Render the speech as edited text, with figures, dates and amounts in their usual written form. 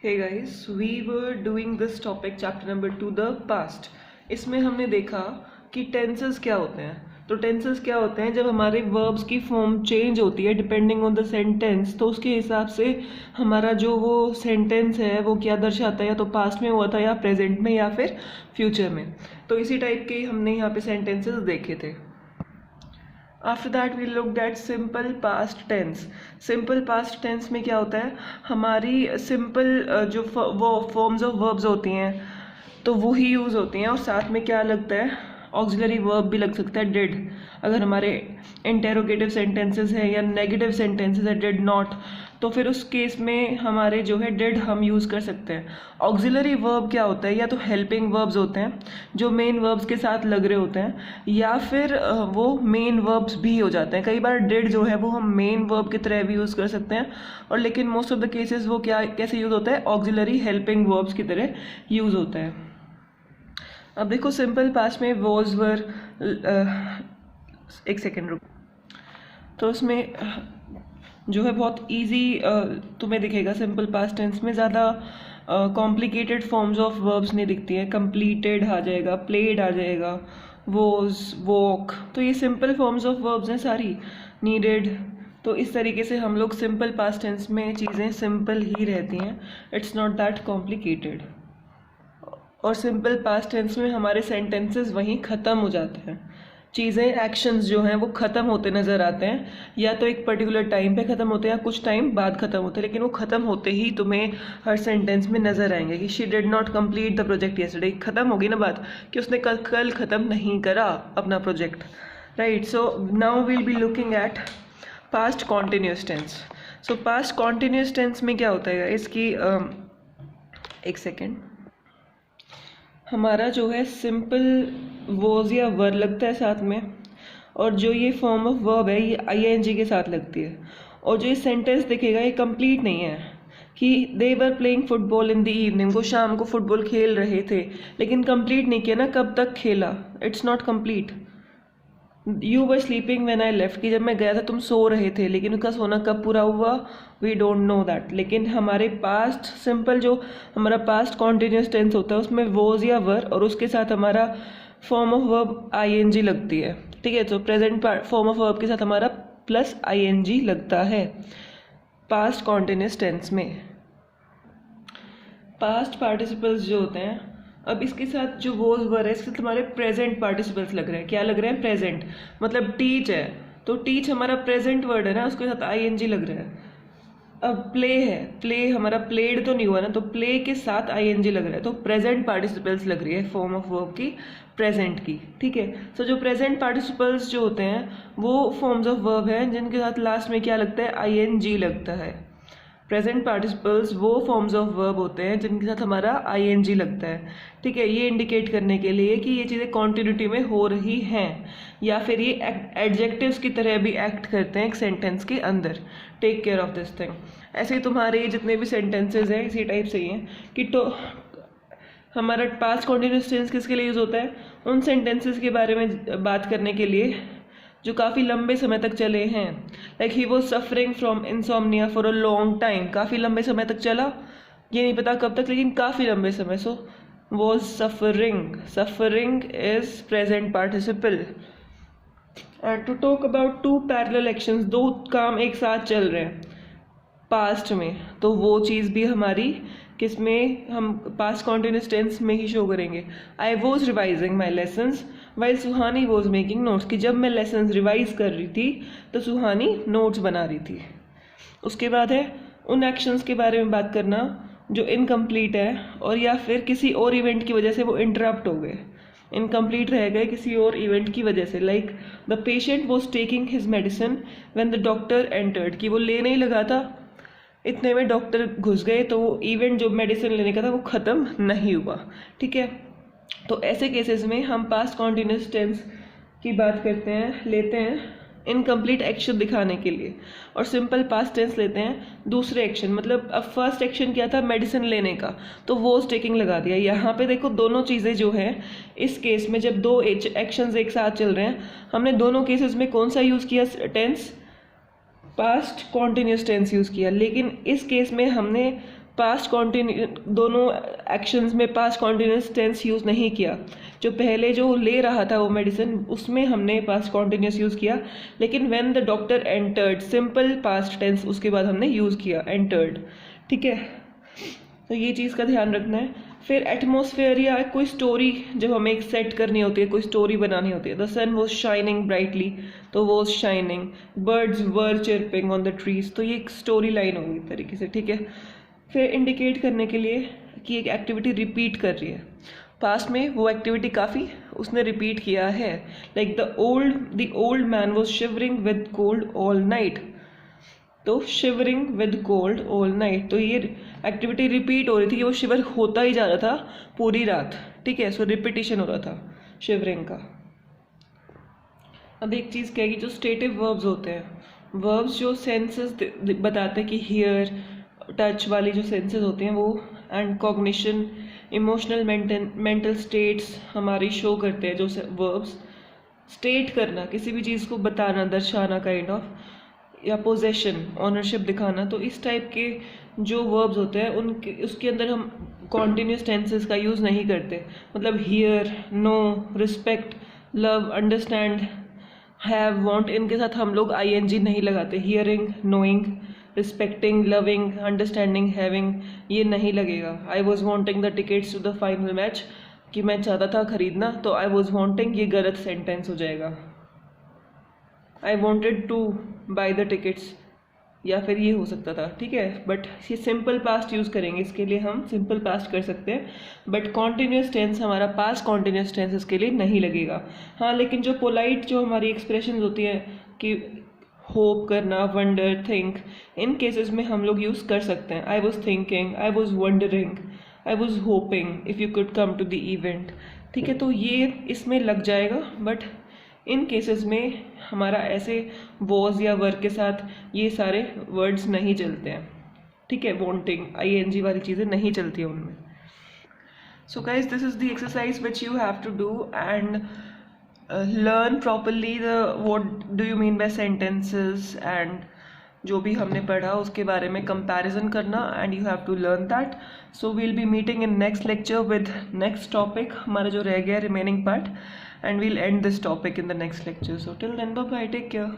Hey guys, we were doing this topic chapter number 2 the past। इसमें हमने देखा कि टेंसेस क्या होते हैं। तो टेंसेस क्या होते हैं, जब हमारे वर्ब्स की फॉर्म चेंज होती है डिपेंडिंग ऑन द सेंटेंस, तो उसके हिसाब से हमारा जो वो सेंटेंस है वो क्या दर्शाता है, या तो पास्ट में हुआ था या प्रेजेंट में या फिर फ्यूचर में। तो इसी टाइप के हमने यहाँ पे सेंटेंसेस देखे थे। After that we looked at simple past tense. Simple past tense में क्या होता है, हमारी सिंपल जो वो फॉर्म्स ऑफ वर्ब्स होती हैं तो वो ही यूज़ होती हैं, और साथ में क्या लगता है, ऑक्सिलरी वर्ब भी लग सकता है, डिड। अगर हमारे इंटेरोगेटिव सेंटेंसेस हैं या नेगेटिव सेंटेंसेस है, डिड नॉट, तो फिर उस केस में हमारे जो है डिड हम यूज़ कर सकते हैं। ऑक्सिलरी वर्ब क्या होता है, या तो हेल्पिंग वर्ब्स होते हैं जो मेन वर्ब्स के साथ लग रहे होते हैं, या फिर वो मेन वर्ब्स भी हो जाते हैं। कई बार डिड जो है वो हम मेन वर्ब की तरह भी यूज़ कर सकते हैं, और लेकिन मोस्ट ऑफ द केसेस वो क्या कैसे यूज़ होता है, ऑक्सिलरी हेल्पिंग वर्ब्स की तरह यूज़ होता है। अब देखो सिंपल पास्ट में वॉज वर, एक सेकेंड रुक, तो उसमें जो है बहुत इजी तुम्हें दिखेगा। सिंपल पास्ट टेंस में ज़्यादा कॉम्प्लिकेटेड फॉर्म्स ऑफ वर्ब्स नहीं दिखती हैं। कंप्लीटेड आ जाएगा, प्लेड आ जाएगा, वॉज, वॉक, तो ये सिंपल फॉर्म्स ऑफ वर्ब्स हैं सारी। नीडेड, तो इस तरीके से हम लोग सिंपल पास्ट टेंस में चीज़ें सिंपल ही रहती हैं, इट्स नॉट दैट कॉम्प्लिकेटेड। और सिंपल पास्ट टेंस में हमारे सेंटेंसेस वहीं ख़त्म हो जाते हैं। चीज़ें, एक्शंस जो हैं वो ख़त्म होते नज़र आते हैं, या तो एक पर्टिकुलर टाइम पे ख़त्म होते हैं या कुछ टाइम बाद ख़त्म होते हैं, लेकिन वो ख़त्म होते ही तुम्हें हर सेंटेंस में नज़र आएंगे कि she did not complete the project yesterday. ख़त्म होगी ना बात कि उसने कल ख़त्म नहीं करा अपना project, right. So now we'll be looking at past continuous tense. So past continuous tense में क्या होता है इसकी, एक सेकेंड, हमारा जो है सिंपल वॉज या वर लगता है साथ में, और जो ये फॉर्म ऑफ वर्ब है ये आईएनजी के साथ लगती है, और जो ये सेंटेंस दिखेगा ये कंप्लीट नहीं है कि they were playing football in the evening, वो शाम को फुटबॉल खेल रहे थे, लेकिन कंप्लीट नहीं किया ना, कब तक खेला, it's not complete. You were sleeping when I left, कि जब मैं गया था तुम सो रहे थे, लेकिन उसका सोना कब पूरा हुआ, वी डोंट नो दैट। लेकिन हमारे पास्ट सिंपल जो हमारा पास्ट कॉन्टिन्यूस टेंस होता है उसमें वॉज या वर, और उसके साथ हमारा फॉर्म ऑफ वर्ब आईएनजी लगती है, ठीक है। तो प्रेजेंट फॉर्म ऑफ वर्ब के साथ हमारा प्लस आईएनजी लगता है पास्ट कॉन्टिन्यूस टेंस में। पास्ट पार्टिसिपल्स जो होते हैं, अब इसके साथ जो वॉज वर है इसके साथ हमारे प्रेजेंट पार्टिसिपल्स लग रहे हैं। क्या लग रहे हैं, प्रेजेंट, मतलब टीच है तो टीच हमारा प्रेजेंट वर्ड है ना, उसके साथ आईएनजी लग रहा है। अब प्ले है, प्ले हमारा प्लेड तो नहीं हुआ ना, तो प्ले के साथ आईएनजी लग रहा है, तो प्रेजेंट पार्टिसिपल्स लग रही है फॉर्म ऑफ वर्ब की, प्रेजेंट की, ठीक है। सो जो प्रेजेंट पार्टिसिपल्स जो होते हैं वो फॉर्म्स ऑफ वर्ब हैं जिनके साथ लास्ट में क्या लगता है, आईएनजी लगता है। प्रेजेंट पार्टिसिपल्स वो फॉर्म्स ऑफ वर्ब होते हैं जिनके साथ हमारा आईएनजी लगता है, ठीक है। ये इंडिकेट करने के लिए कि ये चीज़ें कॉन्टिन्यूटी में हो रही हैं, या फिर ये एडजेक्टिव्स की तरह भी एक्ट करते हैं एक सेंटेंस के अंदर। Take care of this thing. ऐसे ही तुम्हारे जितने भी सेंटेंसेज हैं इसी टाइप से ही हैं कि तो हमारा पास्ट कॉन्टिन्यूस टेंस किसके लिए यूज़ होता है, उन सेंटेंसेस के बारे में बात करने के लिए जो काफ़ी लंबे समय तक चले हैं। Like he was suffering from insomnia for a long time, काफ़ी लंबे समय तक चला, ये नहीं पता कब तक, लेकिन काफ़ी लंबे समय। So was suffering, suffering is present participle. And to talk about two parallel actions, दो काम एक साथ चल रहे हैं पास्ट में, तो वो चीज़ भी हमारी किस में, हम पास्ट कॉन्टिन्यूस टेंस में ही शो करेंगे। I was revising my lessons while Suhani was making notes, कि जब मैं लेसन्स रिवाइज कर रही थी तो सुहानी नोट्स बना रही थी। उसके बाद है उन एक्शंस के बारे में बात करना जो इनकम्प्लीट है, और या फिर किसी और इवेंट की वजह से वो इंटरप्ट हो गए, इनकम्प्लीट रह गए किसी और इवेंट की वजह से। Like the patient was taking his medicine when the doctor entered, कि वो लेने ही लगा था, इतने में डॉक्टर घुस गए, तो वो इवेंट जो मेडिसिन लेने का था वो ख़त्म नहीं हुआ, ठीक है। तो ऐसे केसेस में हम पास्ट कॉन्टिन्यूस टेंस की बात करते हैं, लेते हैं इनकम्प्लीट एक्शन दिखाने के लिए, और सिंपल पास्ट टेंस लेते हैं दूसरे एक्शन। मतलब अब फर्स्ट एक्शन क्या था, मेडिसिन लेने का, तो वॉज टेकिंग लगा दिया। यहाँ पे देखो दोनों चीज़ें जो हैं इस केस में, जब दो एक्शंस एक साथ चल रहे हैं, हमने दोनों केसेस में कौन सा यूज़ किया, tense, past continuous tense use किया। लेकिन इस केस में हमने पास्ट कॉन्टिन्यू दोनों एक्शंस में पास्ट कॉन्टिन्यूस टेंस यूज़ नहीं किया। जो पहले जो ले रहा था वो मेडिसिन उसमें हमने पास्ट कॉन्टिन्यूस यूज़ किया, लेकिन when the doctor entered simple past tense उसके बाद हमने यूज़ किया एंटर्ड। ठीक है, तो ये चीज़ का ध्यान रखना है। फिर एटमॉस्फेयर या कोई स्टोरी जब हमें एक सेट करनी होती है, कोई स्टोरी बनानी होती है, the sun was shining brightly, तो was shining, birds were chirping on the trees, तो ये एक स्टोरी लाइन होगी एक तरीके से। ठीक है, फिर इंडिकेट करने के लिए कि एक एक्टिविटी रिपीट कर रही है, पास्ट में वो एक्टिविटी काफ़ी उसने रिपीट किया है, like the old man was shivering with cold all night, तो shivering with cold all night, तो ये एक्टिविटी रिपीट हो रही थी कि वो शिवर होता ही जा रहा था पूरी रात। ठीक है, सो रिपीटिशन हो रहा था शिवरिंग का। अब एक चीज़ कहेगी, जो स्टेटिव वर्ब्स होते हैं, वर्ब्स जो सेंसेस बताते हैं कि हियर टच वाली जो सेंसेस होते हैं वो, and cognition, emotional mental states हमारी शो करते हैं। जो वर्ब्स स्टेट करना, किसी भी चीज़ को बताना, दर्शाना काइंड ऑफ, या पोजेशन ऑनरशिप दिखाना, तो इस टाइप के जो वर्ब्स होते हैं उनके उसके अंदर हम कॉन्टिन्यूस टेंसेस का यूज़ नहीं करते। मतलब hear, know, respect, love, understand, have, want, इनके साथ हम लोग आईएनजी नहीं लगाते। Hearing, knowing, respecting, loving, understanding, having, ये नहीं लगेगा। I was wanting the tickets to the final match, कि मैं चाहता था खरीदना, तो आई वॉज वॉन्टिंग ये गलत सेंटेंस हो जाएगा। I wanted two by the tickets, या फिर ये हो सकता था। ठीक है, बट ये सिंपल पास्ट यूज़ करेंगे, इसके लिए हम सिंपल पास्ट कर सकते हैं, बट कॉन्टिन्यूस टेंस हमारा पास्ट कॉन्टिन्यूस टेंस इसके लिए नहीं लगेगा। हाँ, लेकिन जो पोलाइट जो हमारी एक्सप्रेशन होती हैं कि होप करना, वंडर, थिंक, इन केसेस में हम लोग यूज़ कर सकते हैं। I was thinking, I was wondering, I was hoping if you could come to the event. ठीक है, तो ये इसमें लग जाएगा, बट इन केसेस में हमारा ऐसे वॉज या वर्क के साथ ये सारे वर्ड्स नहीं चलते हैं। ठीक है, वांटिंग, आईएनजी वाली चीज़ें नहीं चलती हैं उनमें। So guys, this is the exercise which you have to do and learn properly the what do you mean by sentences, एंड जो भी हमने पढ़ा उसके बारे में कंपैरिजन करना, and you have to learn that. So we'll be meeting in next lecture with next topic, हमारा जो रह गया remaining part, and we'll end this topic in the next lecture. So till then, bye bye, take care.